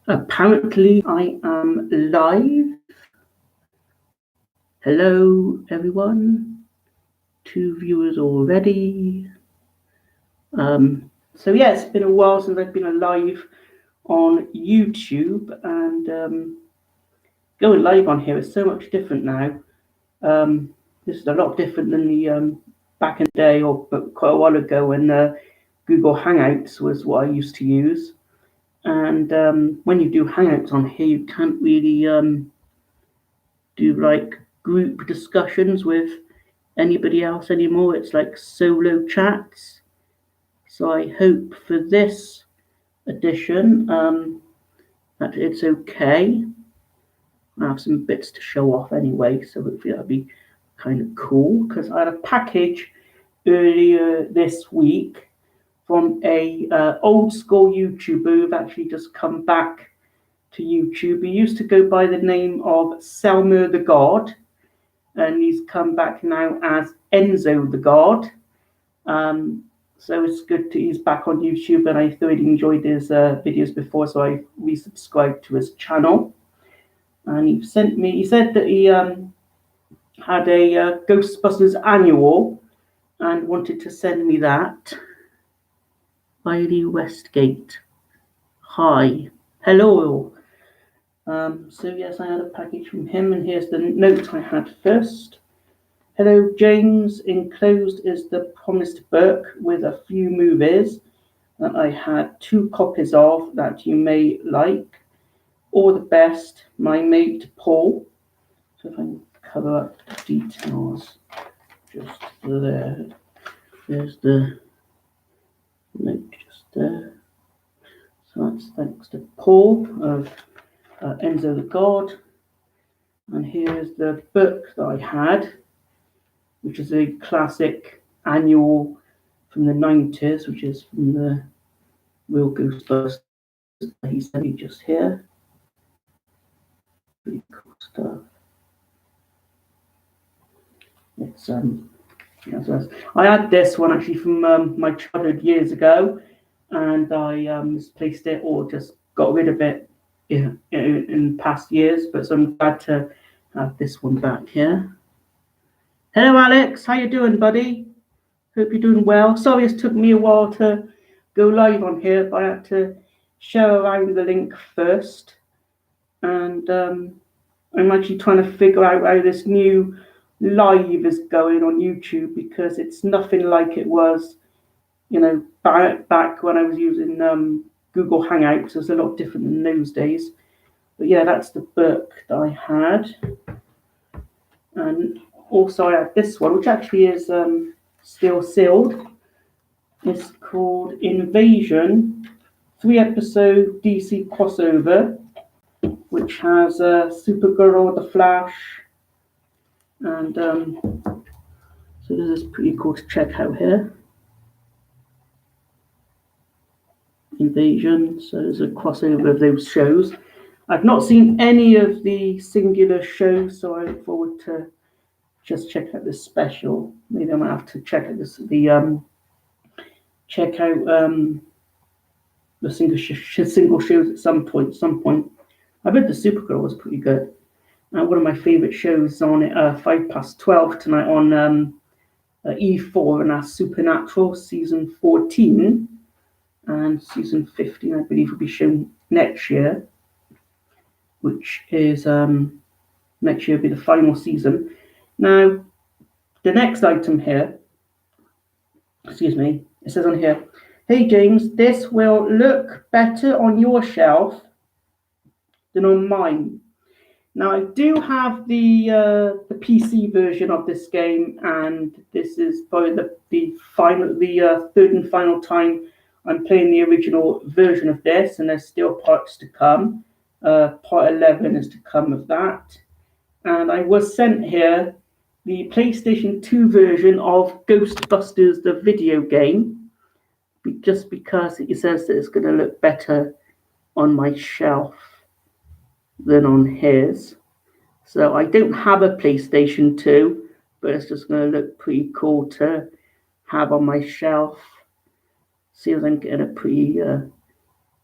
Apparently I am live. Hello everyone. 2 viewers already. So yeah, it's been a while since I've been live on YouTube, and going live on here is so much different now. This is a lot different than the back in the day, or quite a while ago, when Google Hangouts was what I used to use. And when you do Hangouts on here, you can't really do like group discussions with anybody else anymore. It's like solo chats. So I hope for this edition that it's okay. I have some bits to show off anyway, so hopefully that'll be kind of cool, because I had a package earlier this week from a old school YouTuber who've actually just come back to YouTube. He used to go by the name of Selmerthegod, and he's come back now as Enzothegod. So it's good to he's back on YouTube, and I thoroughly enjoyed his videos before, so I resubscribed to his channel. And he said that he had a Ghostbusters annual and wanted to send me that. Riley Westgate. Hi. Hello. So yes, I had a package from him, and here's the note I had first. Hello, James. Enclosed is the promised book with a few movies that I had 2 copies of that you may like. All the best, my mate Paul. So if I can cover up the details just there. There's the note just there. So that's thanks to Paul of Enzothegod. And here's the book that I had, which is a classic annual from the 90s, which is from the real Ghostbusters. He sent me just here. Pretty cool stuff. It's I had this one actually from my childhood years ago, and I misplaced it or just got rid of it in past years. But so I'm glad to have this one back here. Hello, Alex. How you doing, buddy? Hope you're doing well. Sorry, it took me a while to go live on here, but I had to share around the link first, and I'm actually trying to figure out how this new live is going on YouTube, because it's nothing like it was, back when I was using Google Hangouts. It was a lot different in those days. But yeah, that's the book that I had, and also I had this one, which actually is still sealed. It's called Invasion, 3-episode DC crossover, which has Supergirl, The Flash, and so this is pretty cool to check out here. Invasion, so there's a crossover of those shows. I've not seen any of the singular shows, so I look forward to just check out this special. Maybe I might have to check out the single shows at some point. I bet the Supergirl was pretty good. One of my favourite shows on it, 12:05 tonight on E4, and that's Supernatural season 14, and season 15 I believe will be shown next year, which is next year will be the final season. Now, the next item here, it says on here, hey James, this will look better on your shelf than on mine. Now, I do have the PC version of this game, and this is probably the third and final time I'm playing the original version of this, and there's still parts to come. Part 11 is to come of that. And I was sent here the PlayStation 2 version of Ghostbusters, the video game, just because it says that it's going to look better on my shelf than on his. So I don't have a PlayStation 2, but it's just going to look pretty cool to have on my shelf. See if I'm getting a pretty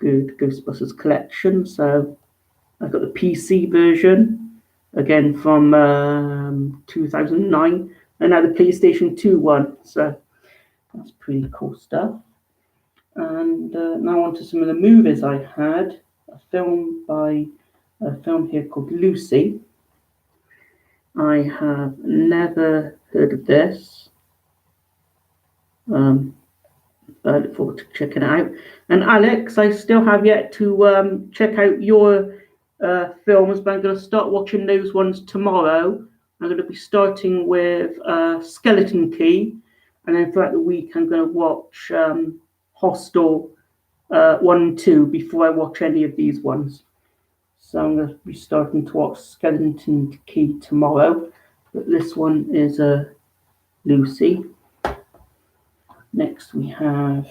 good Ghostbusters collection. So I've got the PC version, again from 2009, and now the PlayStation 2 one. So that's pretty cool stuff. And now on to some of the movies I had. A film here called Lucy. I have never heard of this. I look forward to checking it out. And Alex, I still have yet to check out your films, but I'm going to start watching those ones tomorrow. I'm going to be starting with Skeleton Key, and then throughout the week I'm going to watch Hostel 1 and 2 before I watch any of these ones. So I'm going to be starting to watch Skeleton Key tomorrow, but this one is Lucy. Next we have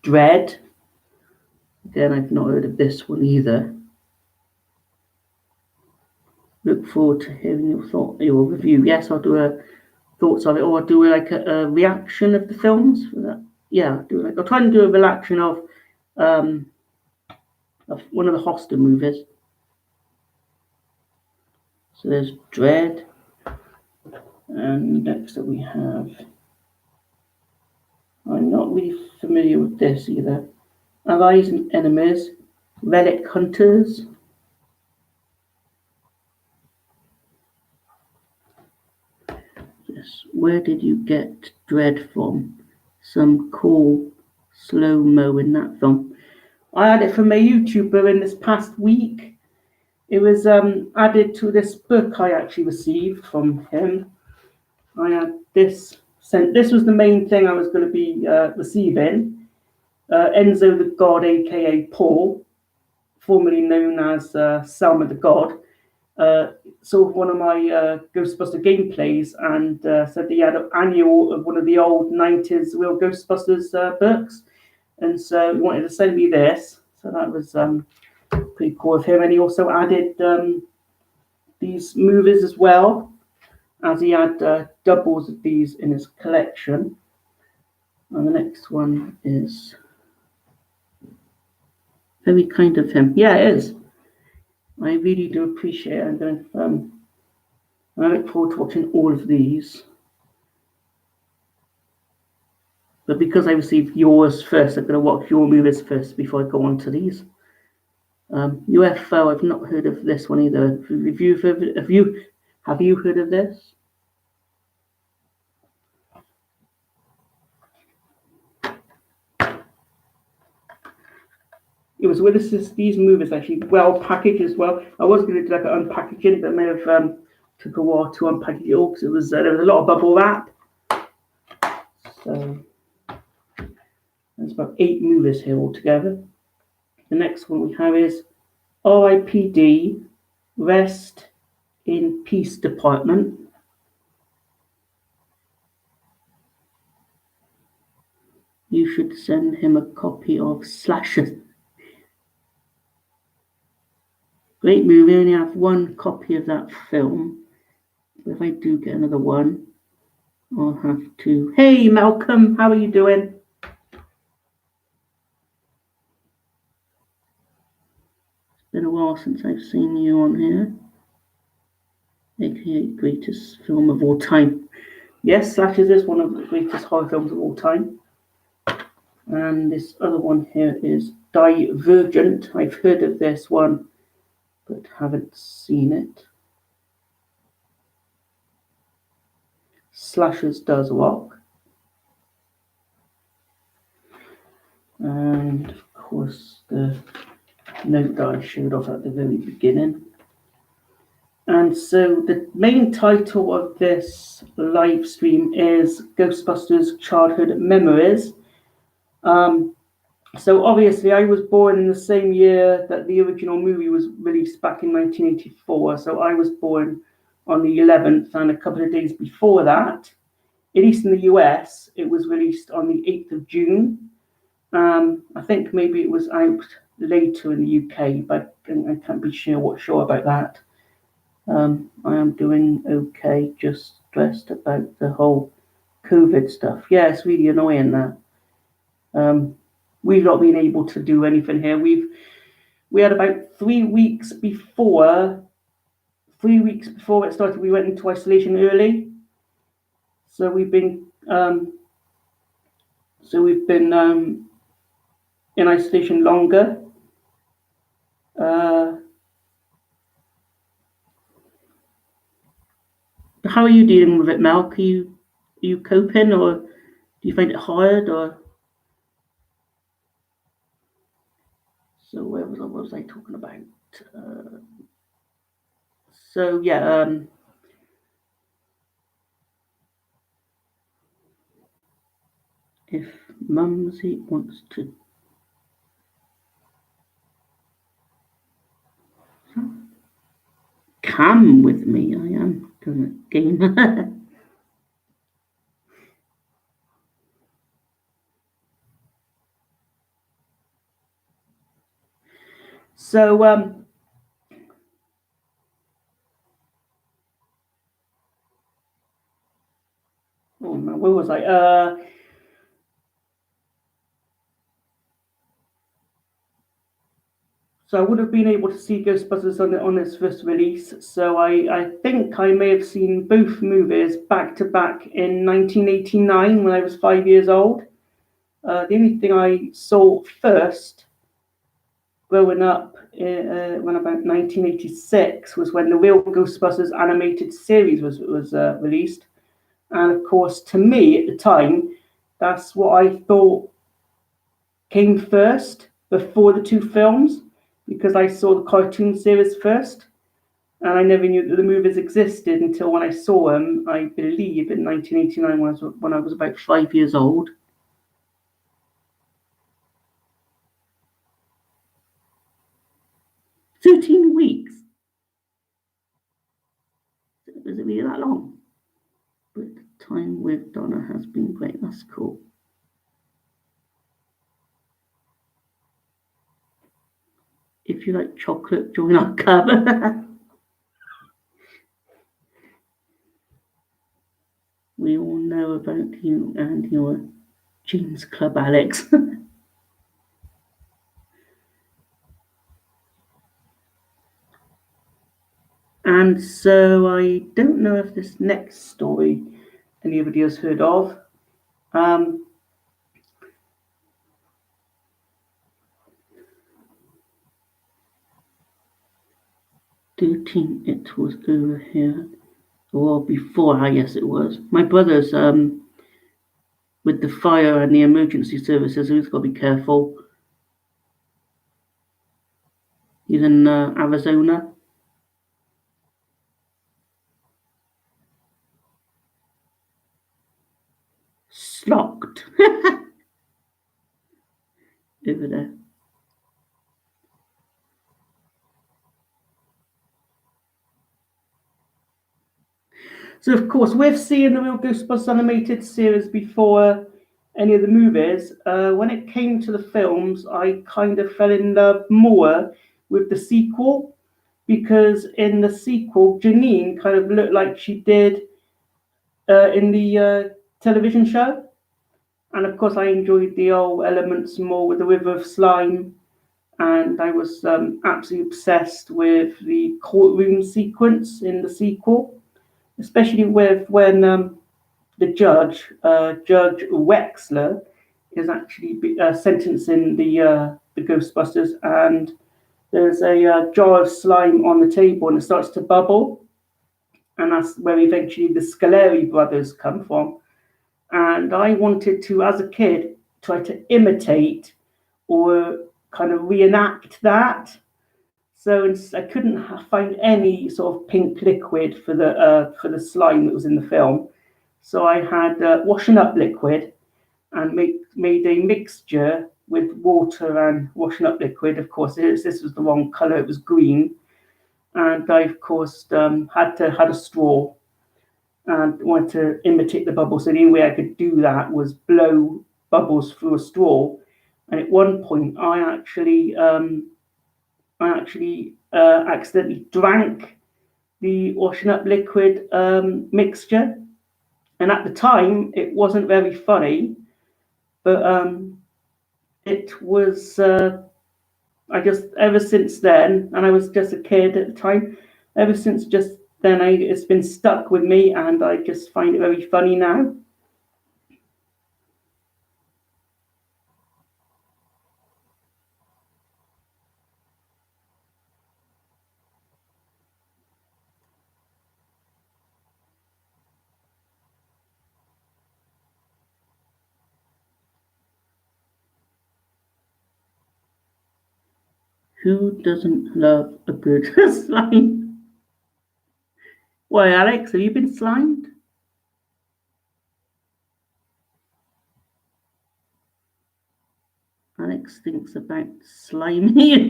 Dread. Again, I've not heard of this one either. Look forward to hearing your review. Yes, I'll do thoughts of it, or I'll do like a reaction of the films. Yeah, I'll try and do a reaction of one of the Hostel movies. So there's Dread, and next up we have. I'm not really familiar with this either. Allies and Enemies, Relic Hunters. Yes, where did you get Dread from? Some cool slow-mo in that film. I had it from a YouTuber in this past week. It was added to this book I actually received from him. I had this sent. This was the main thing I was going to be receiving. Enzothegod, aka Paul, formerly known as Selmerthegod, saw one of my Ghostbuster gameplays and said that he had an annual of one of the old 90s real Ghostbusters books. And so he wanted to send me this. So that was pretty cool of him. And he also added these movies as well, as he had doubles of these in his collection. And the next one is very kind of him. Yeah, it is. I really do appreciate it. I'm going to, I look forward to watching all of these. But because I received yours first, I'm going to watch your movies first before I go on to these. UFO, I've not heard of this one either. Have you heard of this? It was with these movies actually well packaged as well. I was going to do like an unpackaging, but it may have took a while to unpackage it all because it was there was a lot of bubble wrap. So there's about 8 movies here altogether. The next one we have is R.I.P.D. Rest in Peace Department. You should send him a copy of Slasher. Great movie. I only have one copy of that film. But if I do get another one, I'll have to. Hey, Malcolm, how are you doing? It's been a while since I've seen you on here. AKA greatest film of all time. Yes, Slashers is one of the greatest horror films of all time. And this other one here is Divergent. I've heard of this one, but haven't seen it. Slashers Does Rock. And of course the note that I showed off at the very beginning. And so the main title of this live stream is Ghostbusters Childhood Memories. So obviously I was born in the same year that the original movie was released back in 1984. So I was born on the 11th, and a couple of days before that, at least in the US, it was released on the 8th of June. I think maybe it was out later in the UK, but I can't be sure about that. I am doing okay, just stressed about the whole COVID stuff. Yeah, it's really annoying that. we've not been able to do anything here. We had about 3 weeks before. 3 weeks before it started, we went into isolation early. So we've been in isolation longer. How are you dealing with it, Mel? Are you coping, or do you find it hard, or? So what was I talking about? So yeah, if Mumsy wants to come with me, I am gonna game. So oh no, where was I? So I would have been able to see Ghostbusters on its first release. So I think I may have seen both movies back to back in 1989 when I was 5 years old. The only thing I saw first growing up when about 1986 was when the real Ghostbusters animated series was released. And of course, to me at the time, that's what I thought came first before the two films, because I saw the cartoon series first, and I never knew that the movies existed until when I saw them, I believe, in 1989 when I was about 5 years old. "13 weeks? Was it really that long?" But time with Donna has been great. That's cool. If you like chocolate, join our club. We all know about you and your jeans club, Alex. And so I don't know if this next story anybody has heard of. 13, it was over here. Or before, I guess it was. My brother's with the fire and the emergency services, so he's got to be careful. He's in Arizona. Slocked. Over there. So, of course, we've seen the real Ghostbusters animated series before any of the movies. When it came to the films, I kind of fell in love more with the sequel, because in the sequel, Janine kind of looked like she did in the television show. And of course, I enjoyed the old elements more with the River of Slime. And I was absolutely obsessed with the courtroom sequence in the sequel, especially with when the judge, Judge Wexler, is actually sentencing the Ghostbusters, and there's a jar of slime on the table, and it starts to bubble, and that's where eventually the Scaleri brothers come from. And I wanted to, as a kid, try to imitate or kind of reenact that. So I couldn't find any sort of pink liquid for the slime that was in the film. So I had washing up liquid and made a mixture with water and washing up liquid. Of course, this was the wrong color; it was green. And I, of course, had a straw and wanted to imitate the bubbles. So the only way I could do that was blow bubbles through a straw. And at one point, I actually accidentally drank the washing up liquid mixture. And at the time, it wasn't very funny, but it was I just ever since then, and I was just a kid at the time. Ever since just then, it's been stuck with me, and I just find it very funny now. Who doesn't love a good slime? Why, Alex, have you been slimed? Alex thinks about slimy.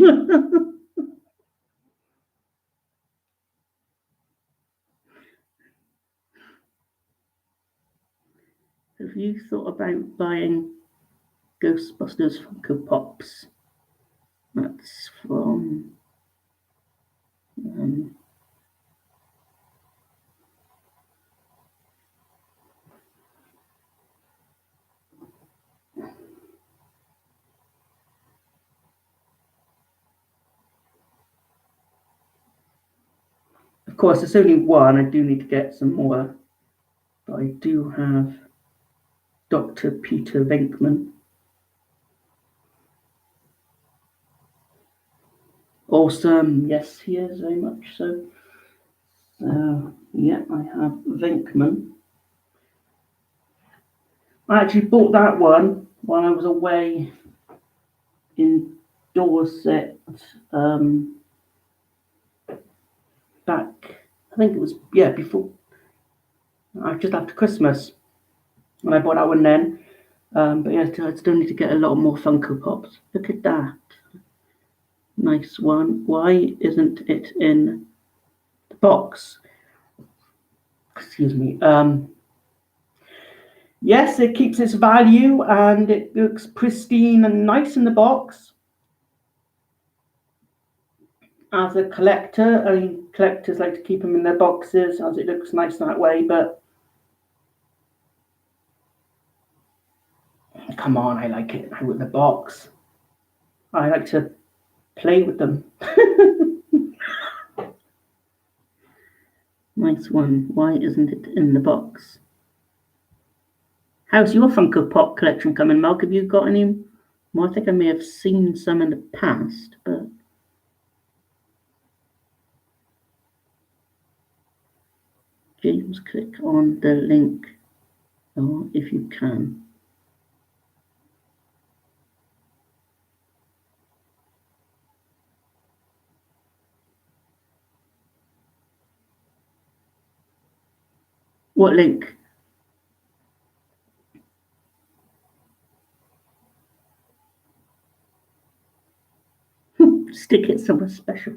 Have you thought about buying Ghostbusters Funko Pops? That's from. Um, of course, there's only one. I do need to get some more. But I do have Dr. Peter Venkman. Awesome. Yes, he is very much so. Yeah, I have Venkman. I actually bought that one while I was away in Dorset back. I think it was before, just after Christmas, and I bought that one then. But yeah, I still need to get a lot more Funko Pops. Look at that, nice one. Why isn't it in the box? Excuse me. Yes, it keeps its value and it looks pristine and nice in the box. As a collector, I mean, collectors like to keep them in their boxes as it looks nice that way, but come on, I like it out of the box. I like to play with them. Nice one. Why isn't it in the box? How's your Funko Pop collection coming, Mark? Have you got any more? I think I may have seen some in the past, but James, click on the link, or if you can. What link? Stick it somewhere special.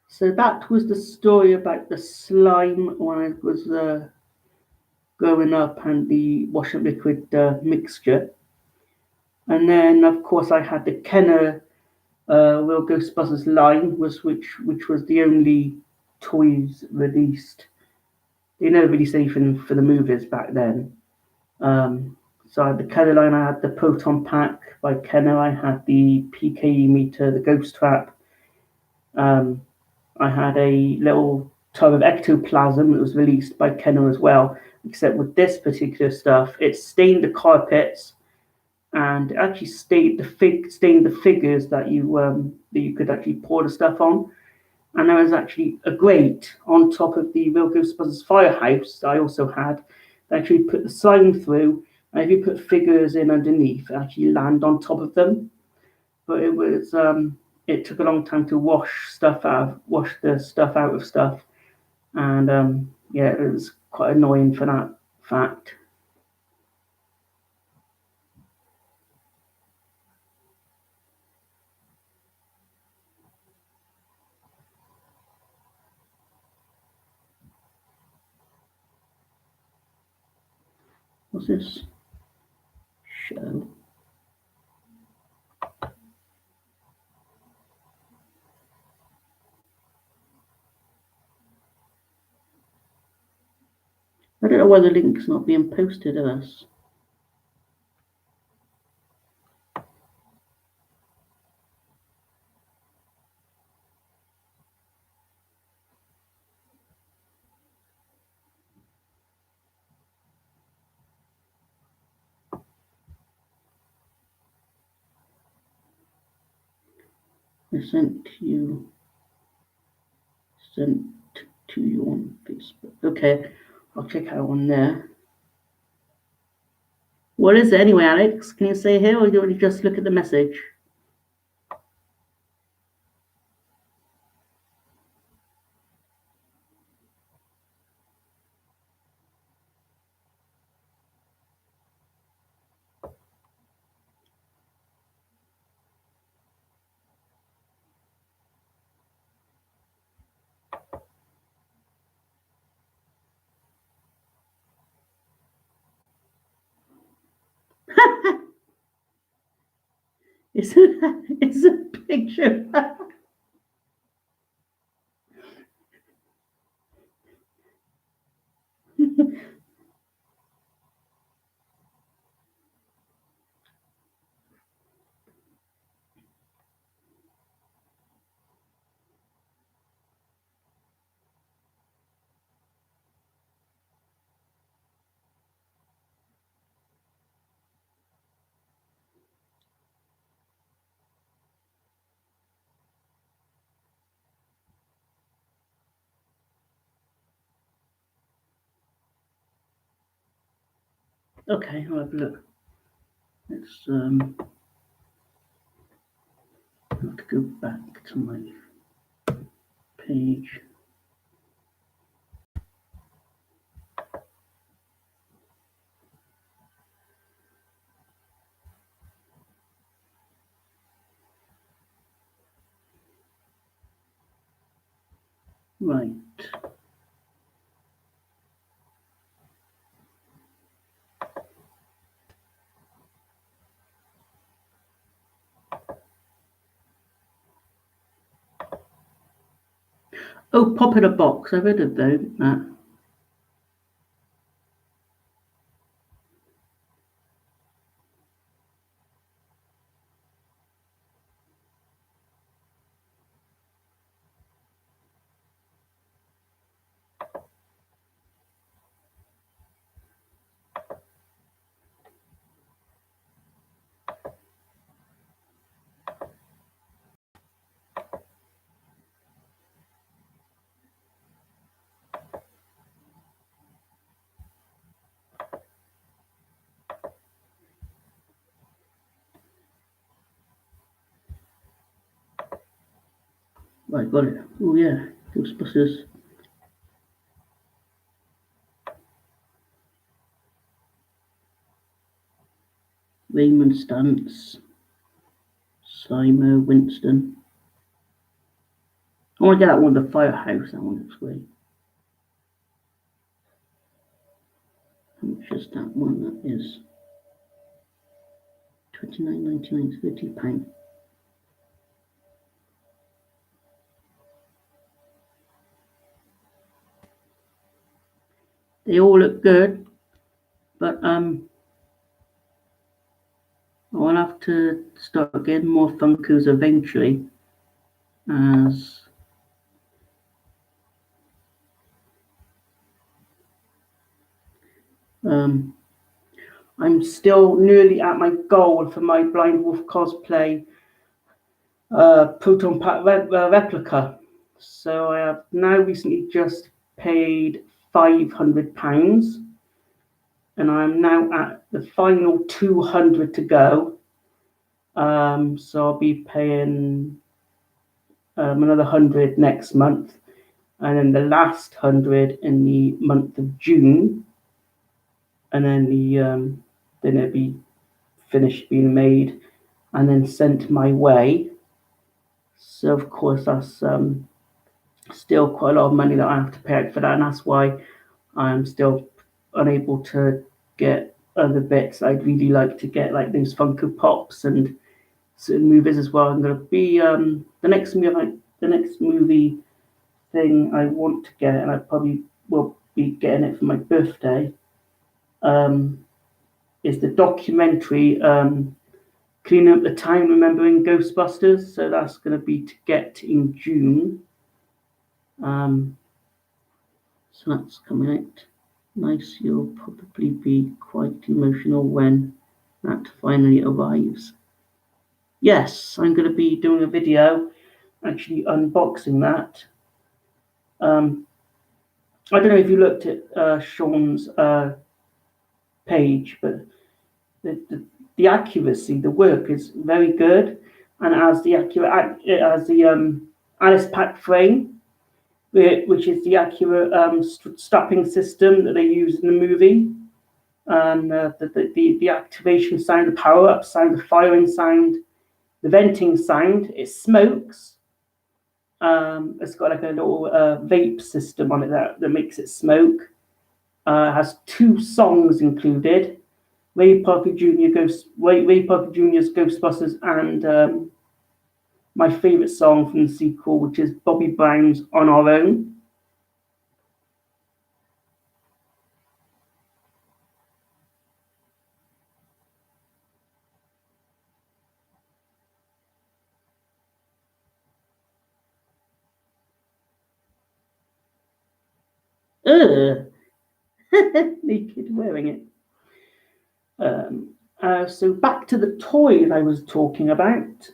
So that was the story about the slime when I was growing up and the wash up liquid mixture. And then, of course, I had the Kenner Real Ghostbusters line, which was the only toys released. They never released anything for the movies back then. So I had the Kenner line, I had the Proton Pack by Kenner, I had the PKE meter, the Ghost Trap. I had a little tub of ectoplasm that was released by Kenner as well, except with this particular stuff, it stained the carpets and actually stained the figures that you could actually pour the stuff on. And there was actually a grate on top of the Real Ghostbusters firehouse that I also had that actually put the slime through, and if you put figures in underneath, it actually land on top of them. But it took a long time to wash the stuff out of stuff, and yeah, it was quite annoying for that fact. What's this? Show. I don't know why the link's not being posted to us. I sent to you on Facebook. Okay, I'll check out on there. What is it anyway, Alex? Can you say here, or do you want to just look at the message? It's a picture. Okay, I'll have a look. Let's have to go back to my page. Right. Oh, Pop in a Box. I've heard of that. Right, got it. Oh yeah, Ghostbusters. Raymond Stantz. Slimer, Winston. I want to get that one, the Firehouse. That one looks great. How much is that one? That is £29.99, £30. They all look good, but I'll have to start getting more Funkos eventually, as I'm still nearly at my goal for my Blind Wolf cosplay proton pack replica. So I have now recently just paid £500, and I'm now at the final 200 to go. So I'll be paying another 100 next month, and then the last 100 in the month of June, and then then it'll be finished being made and then sent my way. So of course that's still quite a lot of money that I have to pay out for that, and that's why I'm still unable to get other bits I'd really like to get, like those Funko Pops and certain movies as well. I'm gonna be the next movie thing I want to get, and I probably will be getting it for my birthday, is the documentary Cleaning Up the Town Remembering Ghostbusters. So that's going to be to get in June. So that's coming out nice. You'll probably be quite emotional when that finally arrives. Yes, I'm going to be doing a video actually unboxing that. I don't know if you looked at Sean's page, but the accuracy, the work is very good, and as the Alice Pack frame, which is the accurate stopping system that they use in the movie, and the activation sound, the power up sound, the firing sound, the venting sound. It smokes. It's got like a little vape system on it that makes it smoke. It has 2 songs included: Ray Parker Jr.'s Ghostbusters, and my favourite song from the sequel, which is Bobby Brown's On Our Own. Naked wearing it. So back to the toys I was talking about.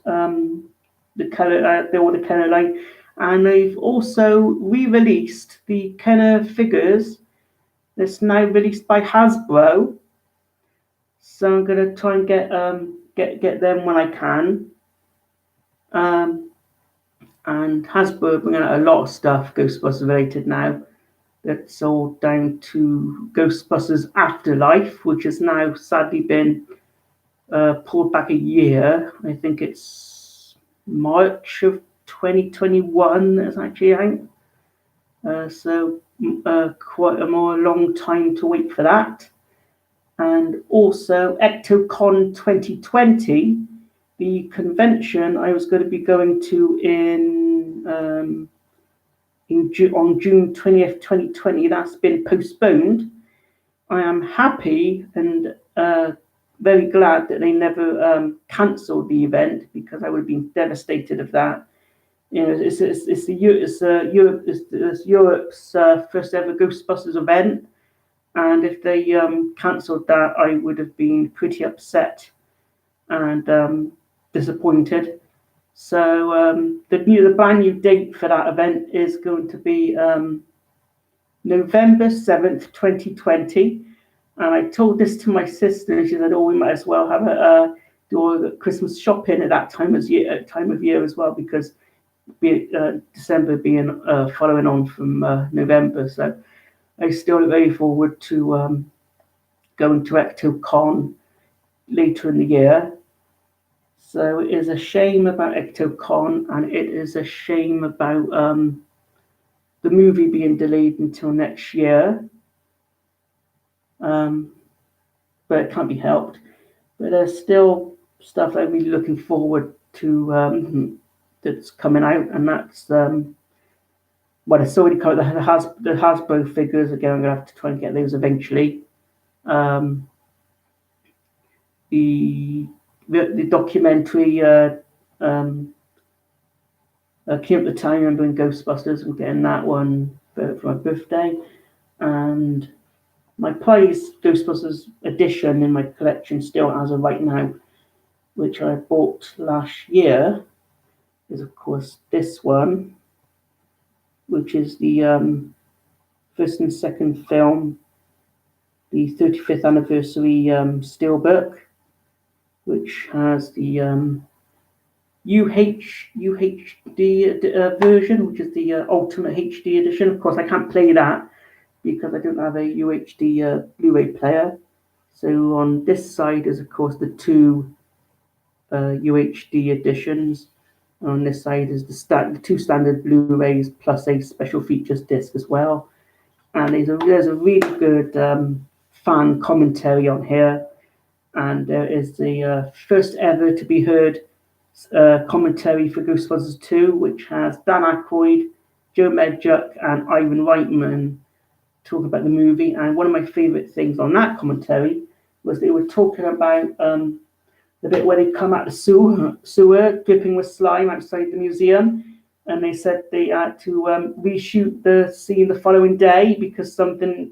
The Kenner line, and they've also re-released the Kenner figures. That's now released by Hasbro. So I'm gonna try and get them when I can. And Hasbro bringing out a lot of stuff Ghostbusters related now. That's all down to Ghostbusters Afterlife, which has now sadly been pulled back a year. I think it's March of 2021 that's actually out. So quite a more long time to wait for that. And also EctoCon 2020, the convention I was going to be going to on June 20th, 2020, that's been postponed. I am happy and very glad that they never cancelled the event, because I would have been devastated of that. You know, it's Europe's first ever Ghostbusters event, and if they cancelled that, I would have been pretty upset and disappointed. So the brand new date for that event is going to be November 7th, 2020. And I told this to my sister, and she said, "Oh, we might as well have do all the Christmas shopping at that time of year as well, because December being following on from November." So I still look very forward to going to EctoCon later in the year. So it is a shame about EctoCon, and it is a shame about the movie being delayed until next year. But it can't be helped. But there's still stuff I'm really looking forward to that's coming out, and that's it's already covered. The Hasbro figures again. I'm gonna have to try and get those eventually. The documentary Clean Up the Town Remembering Ghostbusters. I'm getting that one for my birthday, and my prized Ghostbusters edition in my collection still as of right now, which I bought last year, is of course this one, which is the first and second film, the 35th anniversary steelbook, which has the UHD version, which is the Ultimate HD edition. Of course, I can't play that because I don't have a UHD Blu-ray player. So on this side is, of course, the 2 UHD editions. And on this side is the 2 standard Blu-rays plus a special features disc as well. And there's a really good fan commentary on here. And there is the first ever to be heard commentary for Ghostbusters 2, which has Dan Aykroyd, Joe Medjuck, and Ivan Reitman talking about the movie, and one of my favourite things on that commentary was they were talking about the bit where they come out the sewer dripping with slime outside the museum, and they said they had to reshoot the scene the following day because something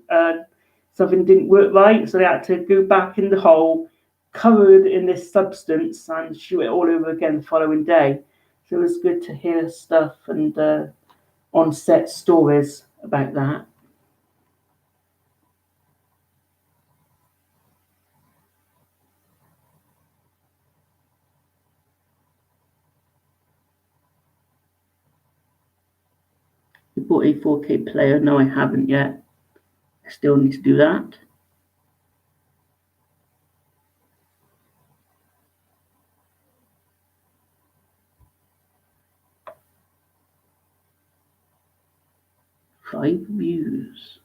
didn't work right, so they had to go back in the hole covered in this substance and shoot it all over again the following day. So it was good to hear stuff and on-set stories about that. You bought a 4K player? No, I haven't yet. I still need to do that. Five views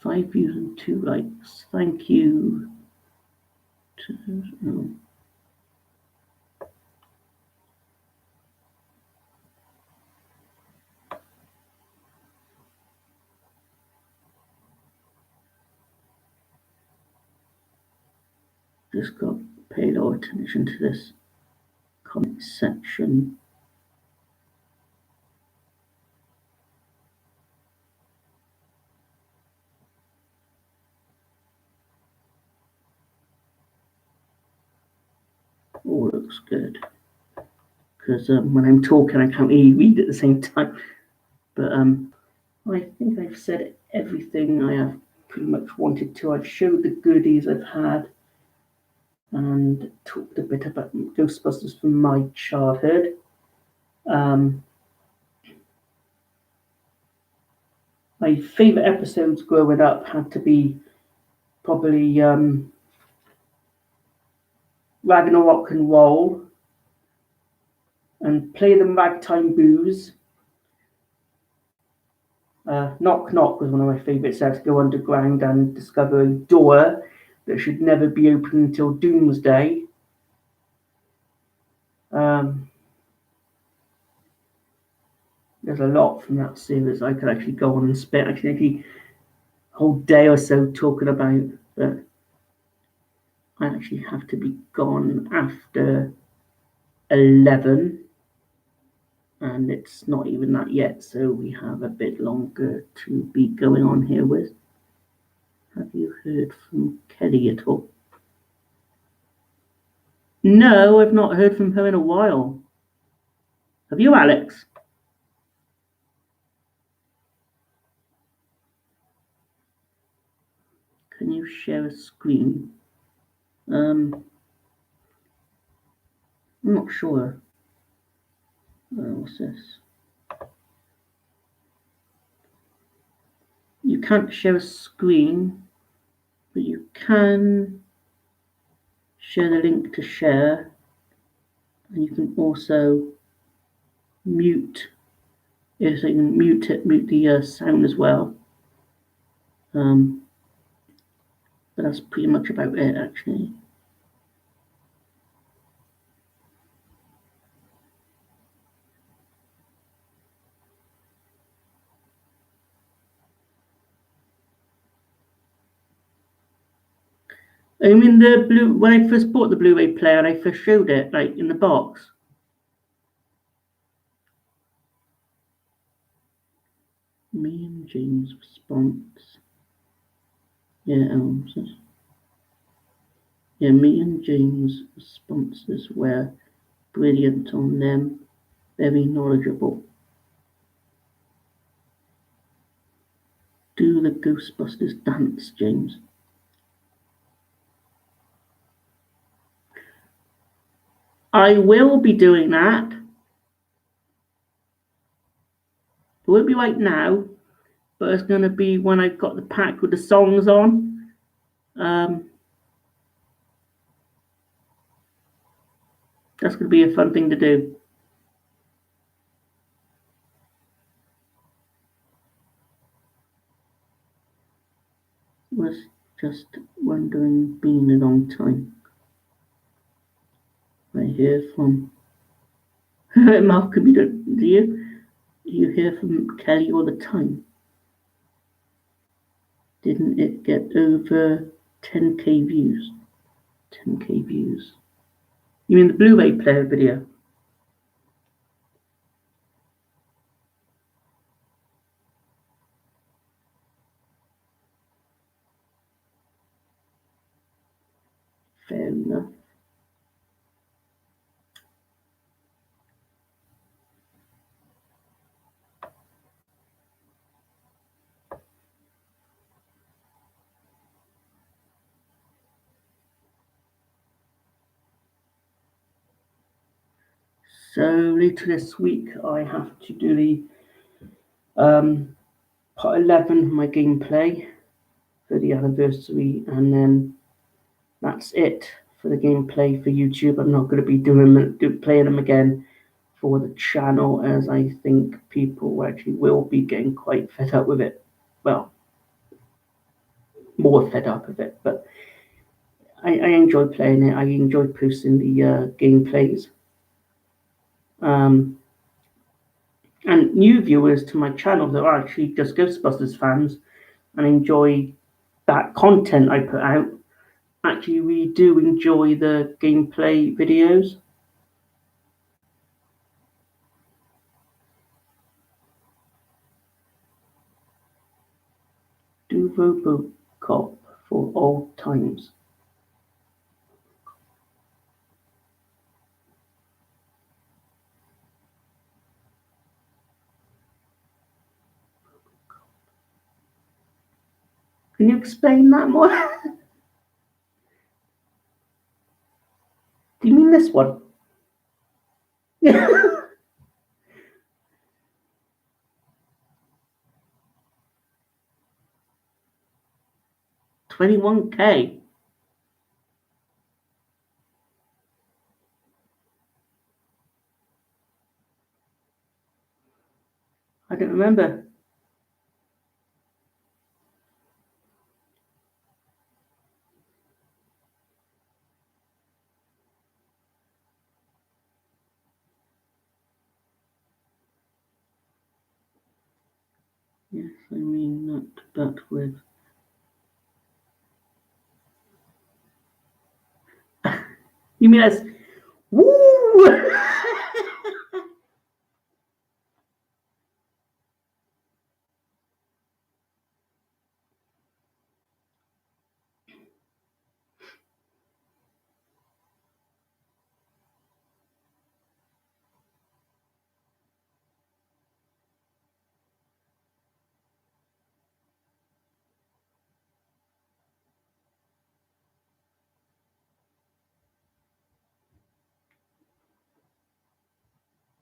and 2 likes. Thank you. Just got to pay no attention to this comment section. Oh, looks good. Because when I'm talking, I can't really read at the same time. But I think I've said everything I have pretty much wanted to. I've showed the goodies I've had and talked a bit about Ghostbusters from my childhood. My favourite episodes growing up had to be probably Ragnarok and Roll and Play Them Ragtime Booze. Knock Knock was one of my favourites. I had to go underground and discover a door that should never be opened until Doomsday. There's a lot from that series I could actually go on and spend actually a whole day or so talking about, but I actually have to be gone after 11, and it's not even that yet, so we have a bit longer to be going on here with. Have you heard from Kelly at all? No, I've not heard from her in a while. Have you, Alex? Can you share a screen? I'm not sure. What's this? You can't share a screen, but you can share the link to share, and you can also mute. Yes, so you can mute the sound as well. But that's pretty much about it, actually. I mean, when I first bought the Blu-ray player and I first showed it, like in the box. Me and James' response. Yeah, me and James' responses were brilliant on them, very knowledgeable. Do the Ghostbusters dance, James. I will be doing that. It won't be right now, but it's going to be when I've got the pack with the songs on. That's going to be a fun thing to do. Was just wondering, been a long time. I hear from Malcolm. Do you hear from Kelly all the time? Didn't it get over 10k views? 10k views. You mean the Blu-ray player video? Fair enough. So later this week I have to do the part 11 of my gameplay for the anniversary, and then that's it for the gameplay for YouTube. I'm not going to be playing them again for the channel, as I think people actually will be getting quite fed up with it. Well, more fed up with it, but I enjoy playing it. I enjoy posting the gameplays. And new viewers to my channel that are actually just Ghostbusters fans and enjoy that content I put out, actually really do enjoy the gameplay videos. Do Robocop for old times. Can you explain that more? Do you mean this one? 21k. I don't remember. Yes, I mean not, but with. You mean as. Woo!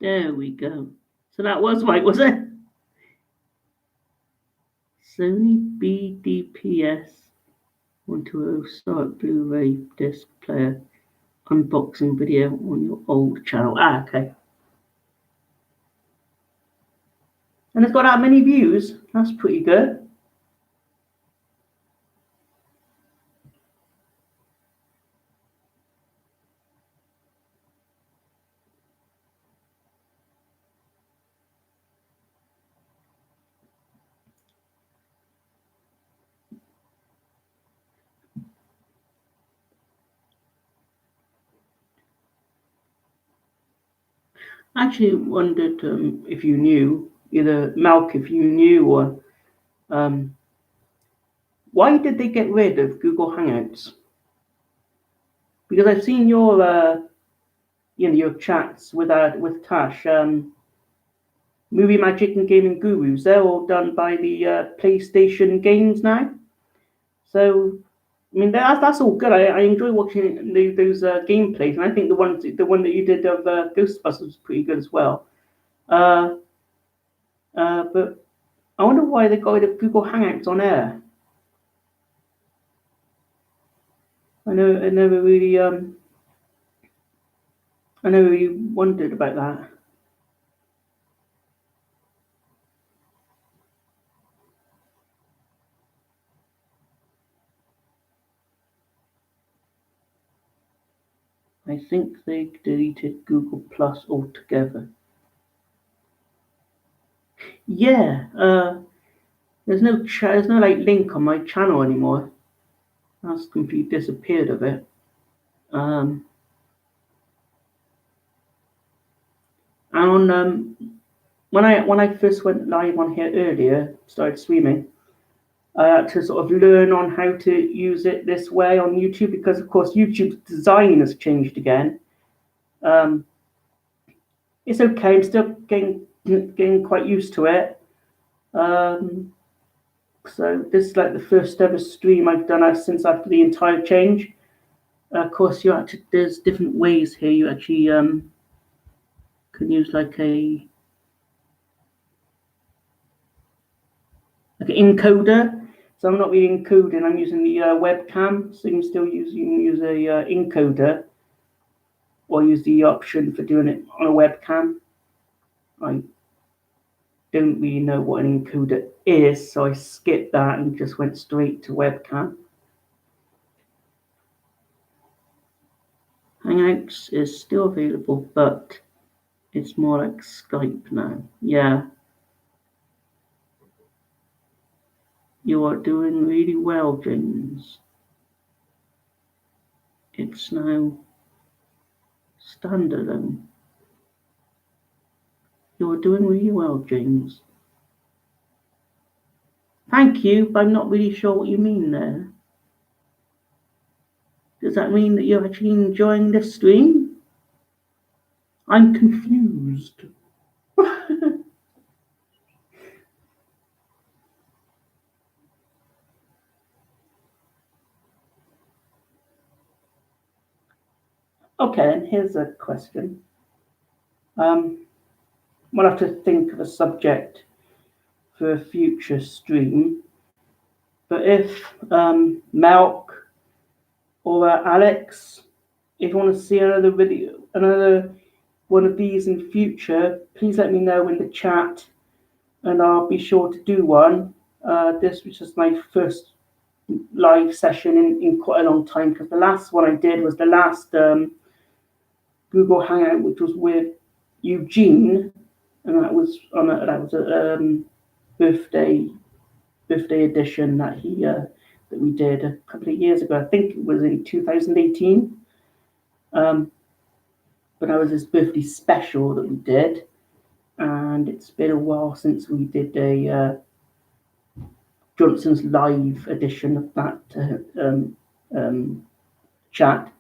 There we go. So that was right, was it? Sony BDPS 120 start Blu-ray disc player unboxing video on your old channel. Okay. And it's got that many views. That's pretty good. I actually wondered if you knew, either Malk, if you knew, or why did they get rid of Google Hangouts? Because I've seen your your chats with Tash, Movie Magic and Gaming Gurus. They're all done by the PlayStation games now. So I mean that's all good. I enjoy watching those gameplays, and I think the one that you did of Ghostbusters was pretty good as well. But I wonder why they got rid of Google Hangouts on air. I never really wondered about that. I think they deleted Google Plus altogether. Yeah, There's no like link on my channel anymore. That's completely disappeared of it. Um, and on when I first went live on here earlier, started streaming, I had to sort of learn on how to use it this way on YouTube because, of course, YouTube's design has changed again. Um, it's okay. I'm still getting quite used to it. Um, so this is like the first ever stream I've done since after the entire change. Of course, there's different ways here. You actually can use like an encoder. So I'm not really encoding. I'm using the webcam. So you can use a encoder, or use the option for doing it on a webcam. I don't really know what an encoder is, so I skipped that and just went straight to webcam. Hangouts is still available, but it's more like Skype now. Yeah. You are doing really well, James. It's now standalone. You are doing really well, James. Thank you, but I'm not really sure what you mean there. Does that mean that you're actually enjoying this stream? I'm confused. Okay, and here's a question. We'll have to think of a subject for a future stream. But if Malk or Alex, if you want to see another one of these in future, please let me know in the chat, and I'll be sure to do one. This was just my first live session in quite a long time, because the last one I did was the last Google Hangout, which was with Eugene, and that was a birthday edition that we did a couple of years ago. I think it was in 2018. But that was his birthday special that we did, and it's been a while since we did a Johnson's live edition of that chat.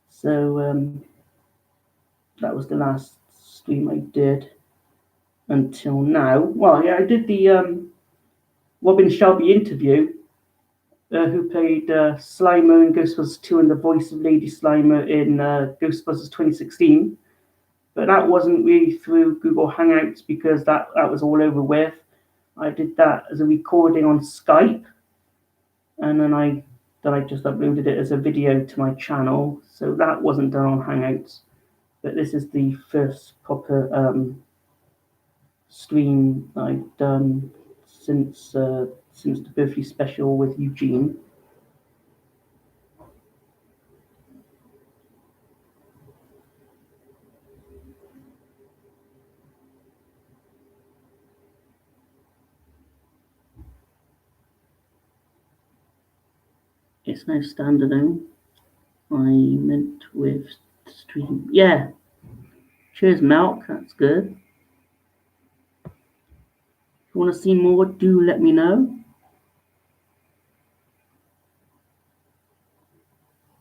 So that was the last stream I did until now. Well, yeah, I did the Robin Shelby interview, who played Slimer in Ghostbusters 2 and the voice of Lady Slimer in Ghostbusters 2016. But that wasn't really through Google Hangouts because that was all over with. I did that as a recording on Skype, and then I just uploaded it as a video to my channel. So that wasn't done on Hangouts. But this is the first proper stream I've done since the birthday special with Eugene. It's now standalone. I meant with stream. Yeah. Cheers, Malk. That's good. If you want to see more, do let me know.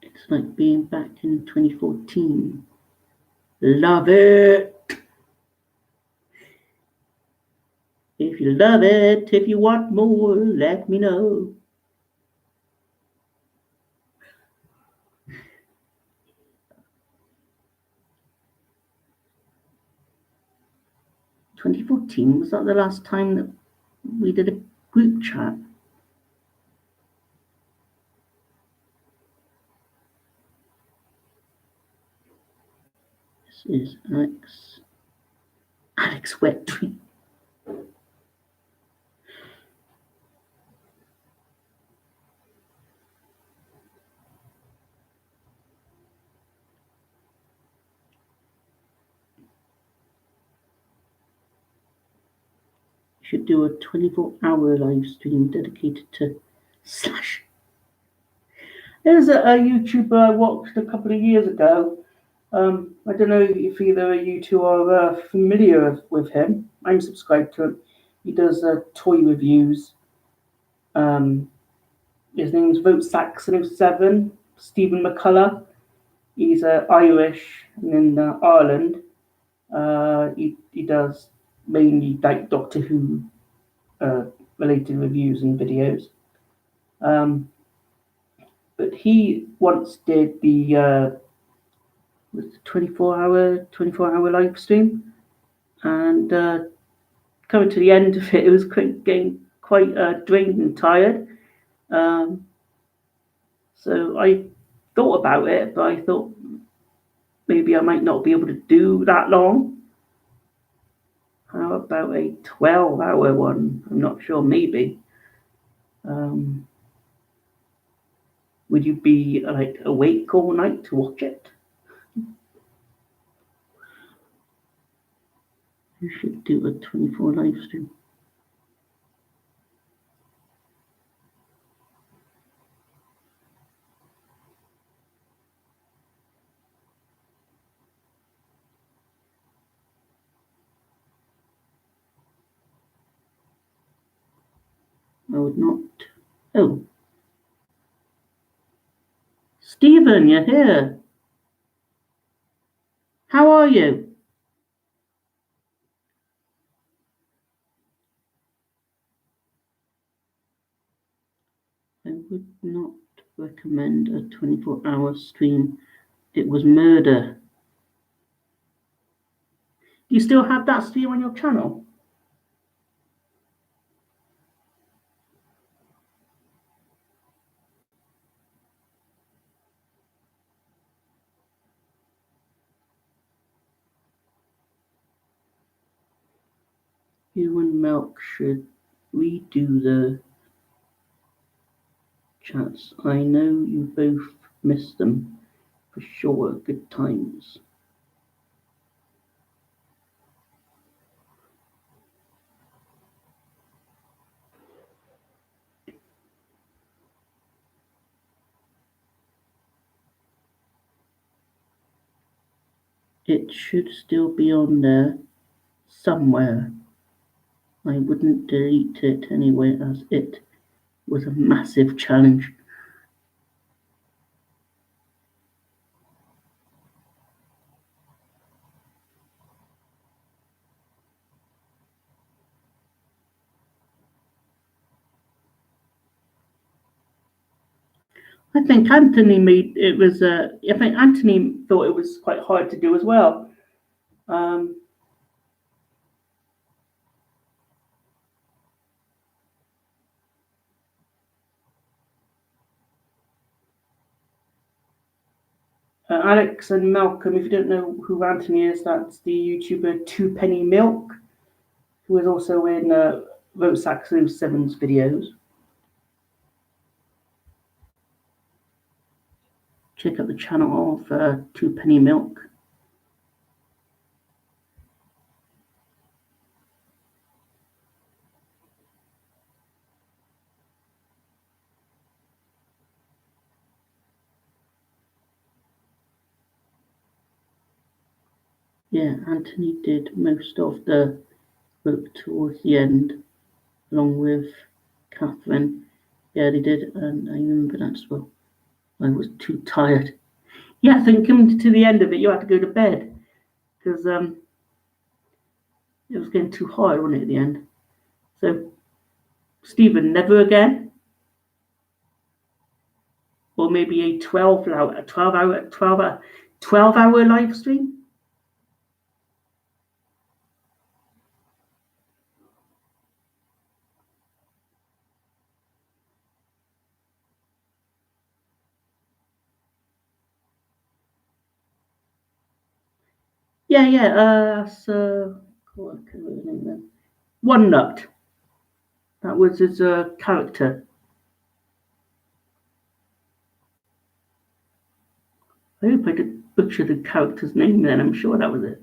It's like being back in 2014. Love it. If you love it, if you want more, let me know. (2014) was that the last time that we did a group chat? This is Alex Wettree. should do a 24-hour live stream dedicated to Slash. There's a YouTuber I watched a couple of years ago. I don't know if either of you two are familiar with him. I'm subscribed to him. He does toy reviews. His name's VoteSaxon07, Stephen McCullough. He's Irish and in Ireland. He does mainly like Doctor Who related reviews and videos. But he once did the 24-hour live stream, and coming to the end of it, it was getting quite drained and tired. So I thought about it, but I thought maybe I might not be able to do that long. How about a 12-hour one? I'm not sure, maybe. Would you be like awake all night to watch it? You should do a 24 live stream. I would not. Oh. Stephen, you're here. How are you? I would not recommend a 24-hour stream. It was murder. Do you still have that stream on your channel? You and Milk should redo the chats. I know you both missed them for sure. Good times. It should still be on there somewhere. I wouldn't delete it anyway, as it was a massive challenge. I think Anthony made it was. I think Anthony thought it was quite hard to do as well. Alex and Malcolm, if you don't know who Anthony is, that's the YouTuber Two Penny Milk, who is also in VoteSaxon07's videos. Check out the channel of Two Penny Milk. Yeah, Anthony did most of the work towards the end, along with Catherine. Yeah, they did, and I remember that as well. I was too tired. Yeah, I think coming to the end of it, you had to go to bed because it was getting too hard, wasn't it, at the end? So, Stephen, never again? Or maybe a 12-hour live stream? Yeah. One Nut. That was his character. I hope I did butcher the character's name then. I'm sure that was it.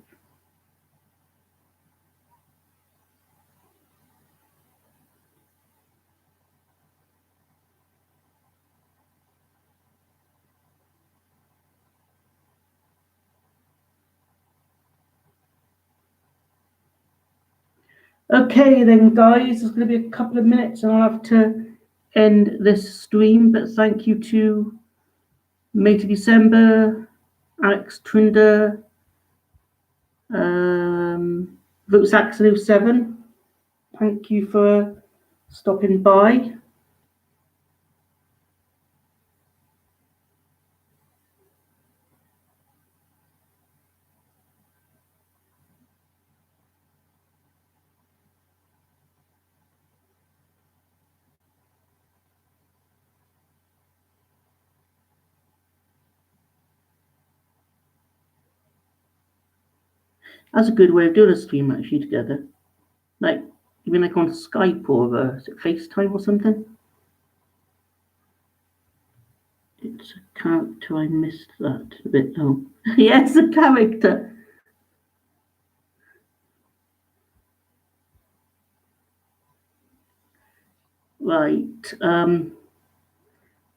Okay then, guys, it's going to be a couple of minutes and I'll have to end this stream, but thank you to May to December, Alex Trinder, Vote Saxon 07. Thank you for stopping by. That's a good way of doing a stream actually together. Like, even like on Skype or is it FaceTime or something? It's a character, I missed that a bit. Oh, yes, a character. Right.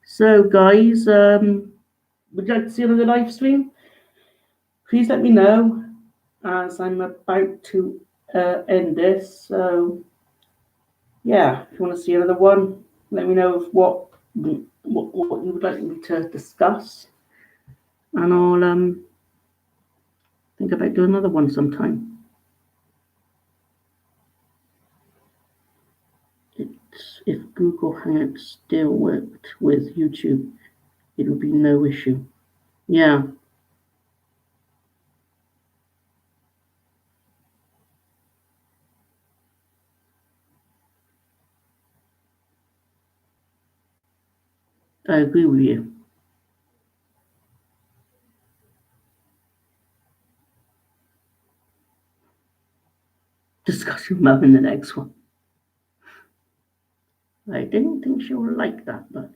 So, guys, would you like to see another live stream? Please let me know as I'm about to end this. So, yeah, if you want to see another one, let me know of what you would like me to discuss, and I'll think about doing another one sometime. If Google Hangouts still worked with YouTube, it would be no issue. Yeah. I agree with you. Discuss your mum in the next one. I didn't think she would like that much.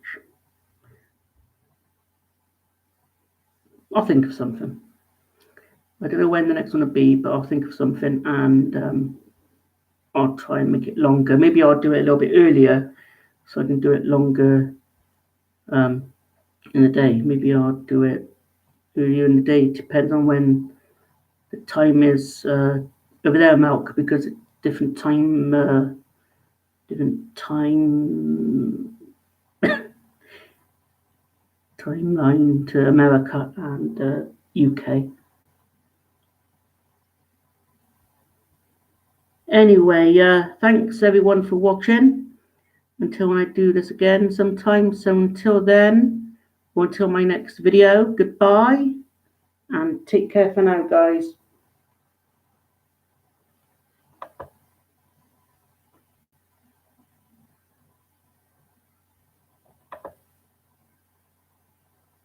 I'll think of something. I don't know when the next one will be, but I'll think of something and I'll try and make it longer. Maybe I'll do it a little bit earlier so I can do it longer in the day. Maybe I'll do it earlier in the day. It depends on when the time is over there, Malk, because it's different time timeline to America and UK. Anyway, thanks everyone for watching. Until I do this again sometime. So until then, or until my next video, goodbye and take care for now, guys.